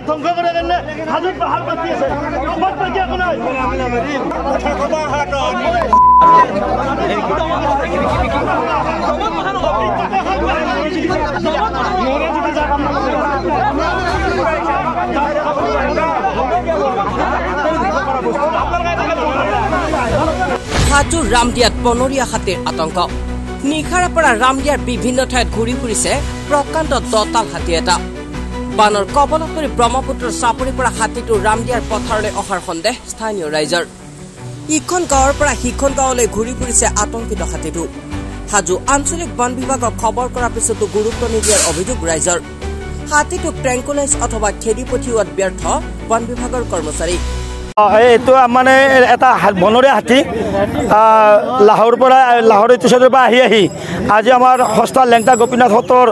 ধ্বংস কৰে কাৰণে হাজত পাহাৰ পাতি আছে ক'ত বাকি একো নাই হাজোৰ ৰামদিয়াত বনৰীয়া হাতীৰ আতংক নিশাৰ পৰা ৰামদিয়াৰ বিভিন্ন ঠাইত ঘূৰি ফুৰিছে প্ৰকাণ্ড দতাল হাতী এটা বানৰ কবলত পৰি ব্ৰহ্মপুত্ৰৰ চাপৰিৰ পৰা হাতীটো ৰামদিয়াৰ পথাৰলৈ অহাৰ সন্দেহ স্থানীয় ৰাইজৰ ইখন গাঁৱৰ পৰা সিখন গাঁৱলৈ ঘূৰি ফুৰিছে আতংকিত হাতীটো হাজো আঞ্চলিক বন বিভাগক খবৰ কৰাৰ পিছতো গুৰুত্ব নিদিয়াৰ অভিযোগ ৰাইজৰ হাতীটোক ট্ৰেংকুলাইজ অথবা খেদি পঠিওৱাত ব্যৰ্থ বন বিভাগৰ কৰ্মচাৰী এইটো মানে এটা বনৰীয়া হাতী লাহোৰ ইতিহাসৰ পৰা আহি আজি আমাৰ সস্তা লেংটা গোপীনাথ সত্ৰৰ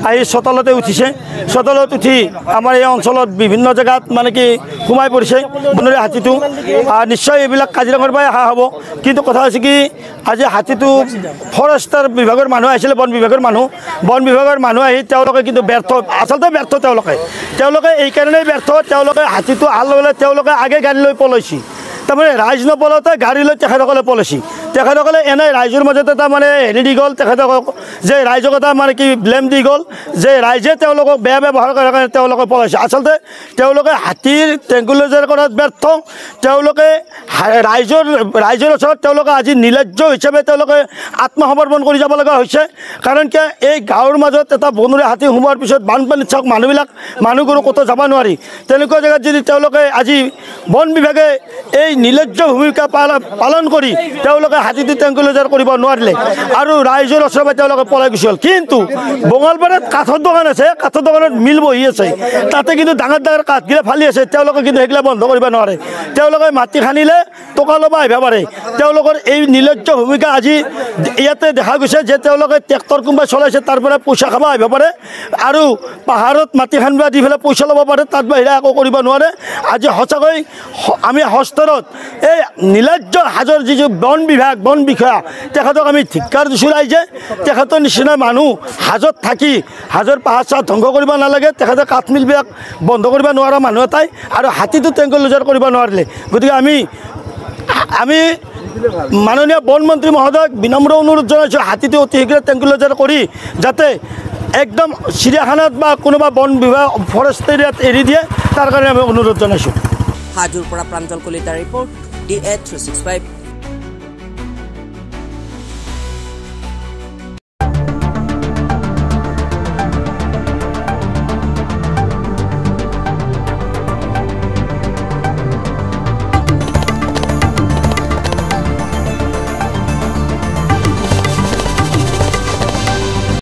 আহি চোতালতে উঠিছে চোতালত উঠি আমাৰ এই অঞ্চলত বিভিন্ন জেগাত মানে কি সোমাই পৰিছে বনৰীয়া হাতীটো নিশ্চয় এইবিলাক কাজিৰঙাৰ পৰাই অহা হ'ব কিন্তু কথা হৈছে কি আজি হাতীটো ফৰেষ্টাৰ বিভাগৰ মানুহ আহিছিলে বন বিভাগৰ মানুহ আহি তেওঁলোকে কিন্তু ব্যৰ্থ আচলতে ব্যৰ্থ তেওঁলোকে এইকাৰণেই ব্যৰ্থ তেওঁলোকে হাতীটো আল ল'লে তেওঁলোকে আগে গাড়ী লৈ পলাইছি তাৰমানে ৰাইজ নপলাওঁতে গাড়ী লৈ তেখেতসকলে পলাইছি তেখেতসকলে এনে ৰাইজৰ মাজতে এটা মানে হেৰি দি গ'ল তেখেতসকলক যে ৰাইজক এটা মানে কি ব্লেম দি গ'ল যে ৰাইজে তেওঁলোকক বেয়া ব্যৱহাৰ কৰাৰ কাৰণে তেওঁলোকে পলাইছে আচলতে তেওঁলোকে হাতীৰ ট্ৰেংকুলাইজাৰ কৰাত ব্যৰ্থ তেওঁলোকে ৰাইজৰ ওচৰত তেওঁলোকে আজি নিৰ্লজ্জ হিচাপে তেওঁলোকে আত্মসমৰ্পণ কৰি যাব লগা হৈছে কাৰণ কিয় এই গাঁৱৰ মাজত এটা বনৰীয়া হাতী সোমোৱাৰ পিছত বানপানীত চাওক মানুহবোৰো ক'তো যাব নোৱাৰি তেনেকুৱা জেগাত যদি তেওঁলোকে আজি বন বিভাগে এই নিৰ্লজ্জ ভূমিকা পালন কৰি তেওঁলোকে হাতীটো ট্ৰেংকুলাইজাৰ কৰিব নোৱাৰিলে আৰু ৰাইজৰ ওচৰত তেওঁলোকে পলাই গুচি গ'ল কিন্তু বঙালপাৰাত কাঠৰ দোকান আছে কাঠৰ দোকানত মিল বহি আছে তাতে কিন্তু ডাঙৰ কাঠগিলা ফালি আছে তেওঁলোকে কিন্তু সেইগিলা বন্ধ কৰিব নোৱাৰে তেওঁলোকে মাটি খান্দিলে টকা ল'ব আহিব পাৰে তেওঁলোকৰ এই নিৰ্লজ্জ ভূমিকা আজি ইয়াতে দেখা গৈছে যে তেওঁলোকে ট্ৰেক্টৰ কোনোবাই চলাইছে তাৰ পৰা পইচা খাব আহিব পাৰে আৰু পাহাৰত মাটি খান্দিব দি পেলাই পইচা ল'ব পাৰে তাত বাহিৰে একো কৰিব নোৱাৰে আজি সঁচাকৈ আমি হস্তৰত এই নিৰ্লজ্জ হাজোৰ যিটো বন বিষয়া তেখেতক আমি ধিক্কাৰ দিছোঁ ৰাইজে তেখেতৰ নিচিনা মানুহ হাজোত থাকি হাজোৰ পাহাৰ চাহ ধ্বংস কৰিব নালাগে তেখেতে কাঠমিলবিলাক বন্ধ কৰিব নোৱাৰা মানুহ এটাই আৰু হাতীটো ট্ৰেংকুলাইজাৰ কৰিব নোৱাৰিলে গতিকে আমি মাননীয় বন মন্ত্ৰী মহোদয়ক বিনম্ৰ অনুৰোধ জনাইছোঁ হাতীটো অতি শীঘ্ৰে ট্ৰেংকুলাইজাৰ কৰি যাতে একদম চিৰিয়াখানাত বা কোনোবা বন বিভাগ ফৰেষ্ট এৰিয়াত এৰি দিয়ে তাৰ কাৰণে আমি অনুৰোধ জনাইছোঁ হাজোৰ পৰা প্ৰাঞ্জল কলিতাৰ ৰিপৰ্ট DA 365